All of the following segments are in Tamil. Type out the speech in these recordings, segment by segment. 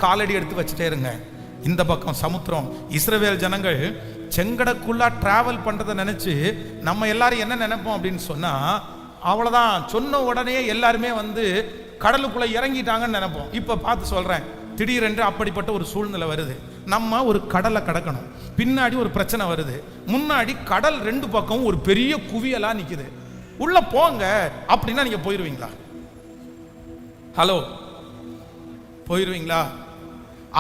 காலடி எடுத்து வச்சுட்டே இருங்க. இந்த பக்கம் சமுத்திரம். இஸ்ரவேல் ஜனங்கள் செங்கடக்குள்ளா டிராவல் பண்றதை நினைச்சு நம்ம எல்லாரும் என்ன நினைப்போம் அப்படின்னு சொன்னா, அவ்வளவுதான், சொன்ன உடனே எல்லாருமே வந்து கடலுக்குள்ள இறங்கிட்டாங்கன்னு நினைப்போம். இப்ப பார்த்து சொல்றேன், திடீரென்று அப்படிப்பட்ட ஒரு சூழ்நிலை வருது. நம்ம ஒரு கடலை கடக்கணும், பின்னாடி ஒரு பிரச்சனை வருது, முன்னாடி கடல் ரெண்டு பக்கம் ஒரு பெரிய குவியலா நிக்குது. உள்ள போங்க அப்படின்னா நீங்க போயிருவீங்களா? ஹலோ, போயிருவீங்களா?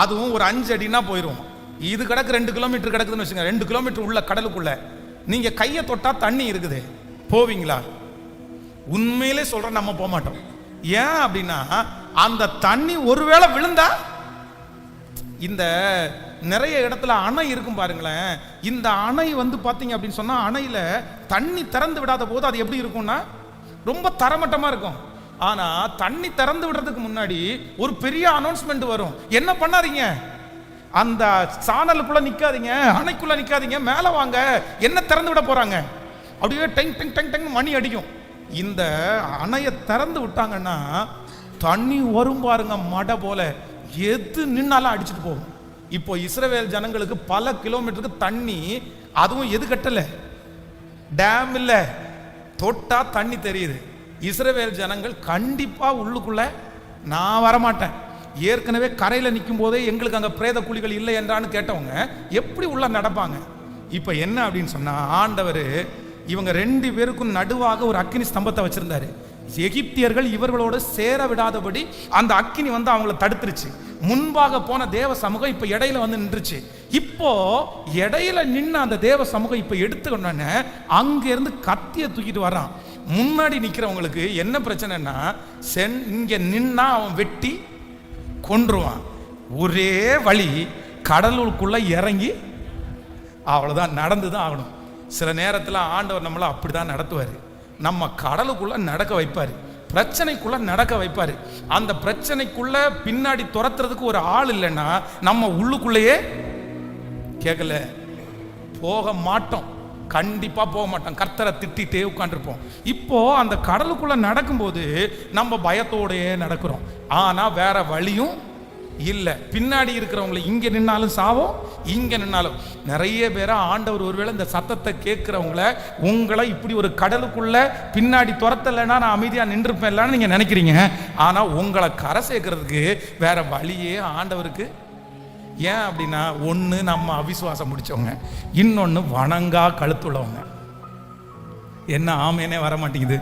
அதுவும் ஒரு 5 அடினா போயிருவோம். இது கிடக்கு 2 கிலோமீட்டர் கிடக்குதுன்னு வச்சுங்க, 2 கிலோமீட்டர் உள்ள கடலுக்குள்ள நீங்க கையை தொட்டா தண்ணி இருக்குது, போவீங்களா? உண்மையிலே சொல்றேன், நம்ம போக மாட்டோம். ஏன் அப்படின்னா, அந்த தண்ணி ஒருவேளை விழுந்தா, இந்த நிறைய இடத்துல அணை இருக்கும் பாருங்களேன், இந்த அணை வந்து பாத்தீங்க அப்படின்னு சொன்னா, அணையில தண்ணி திறந்து விடாத போது அது எப்படி இருக்கும்னா ரொம்ப தரமட்டமா இருக்கும். ஆனா தண்ணி திறந்து விடுறதுக்கு முன்னாடி ஒரு பெரிய அனௌன்ஸ்மெண்ட் வரும், என்ன பண்ணாதீங்க, அந்த சானலுக்குள்ள நிக்காதீங்க, அணைக்குள்ள நிக்காதீங்க, மேல வாங்க, என்ன திறந்து விட போறாங்க. அப்படியே டெங் டெங் டெங் டெங் மணி அடிக்கும். இந்த அணையை திறந்து விட்டாங்கன்னா தண்ணி வரும் பாருங்க, மடை போல, எது நின்னாலும் அடிச்சுட்டு போகும். இப்போ இஸ்ரவேல் ஜனங்களுக்கு பல கிலோமீட்டருக்கு தண்ணி, அதுவும் எது கட்டல, டேம் இல்ல, தொட்டா தண்ணி தெரியுது. இஸ்ரவேல் ஜனங்கள் கண்டிப்பா உள்ளுக்குள்ள நான் வரமாட்டேன், ஏற்கனவே கரையில நிற்கும் போதே எங்களுக்கு அங்க பிரேத குழிகள் இல்லை என்றான்னு கேட்டவங்க எப்படி உள்ள நடப்பாங்க? இப்ப என்ன அப்படின்னு சொன்னா, ஆண்டவர் இவங்க 2 பேருக்கும் நடுவாக ஒரு அக்கினி ஸ்தம்பத்தை வச்சிருந்தாரு. எகிப்தியர்கள் இவர்களோடு சேர விடாதபடி அந்த அக்கினி வந்து அவங்கள தடுத்துருச்சு. முன்பாக போன தேவ சமூகம் இப்ப இடையில வந்து நின்றுச்சு. இப்போ இடையில நின்று அந்த தேவ சமூகம் இப்ப எடுத்துக்கொண்டோன்னு அங்க இருந்து கத்திய தூக்கிட்டு வர்றான். முன்னாடி நிக்கிறவங்களுக்கு என்ன பிரச்சனைன்னா, இங்க நின்னா அவன் வெட்டி கொன்றுவான். ஒரே வழி, கடலுக்குள்ள இறங்கி அவ்வளவுதான், நடந்துதான் ஆகணும். சில நேரத்தில் ஆண்டவர் நம்மளை அப்படிதான் நடத்துவார். நம்ம கடலுக்குள்ள நடக்க வைப்பார், பிரச்சனைக்குள்ள நடக்க வைப்பார். அந்த பிரச்சனைக்குள்ள பின்னாடி துரத்துறதுக்கு ஒரு ஆள் இல்லைன்னா நம்ம உள்ளுக்குள்ளேயே கேட்கல, போக மாட்டோம், கண்டிப்பா போக மாட்டோம், கர்த்தரை திட்டிகிட்டே உட்காந்துருப்போம். இப்போ அந்த கடலுக்குள்ள நடக்கும்போது நம்ம பயத்தோடையே நடக்கிறோம். ஆனா வேற வழியும் இல்லை. பின்னாடி இருக்கிறவங்களை இங்க நின்னாலும் சாவோம், இங்க நின்னாலும். நிறைய பேரை ஆண்டவர் ஒருவேளை இந்த சத்தத்தை கேட்கிறவங்கள, உங்களை இப்படி ஒரு கடலுக்குள்ள பின்னாடி துரத்தலைன்னா நான் அமைதியா நின்றுப்பேன்லான்னு நீங்க நினைக்கிறீங்க. ஆனா உங்களை கரை சேர்க்கறதுக்கு வேற வழியே ஆண்டவருக்கு. ஏன் அப்படின்னா, ஒன்று நம்ம அவிசுவாசம் முடிச்சவங்க, இன்னொன்று வணங்கா கழுத்துள்ளவங்க. என்ன ஆமேனே வர மாட்டேங்குது.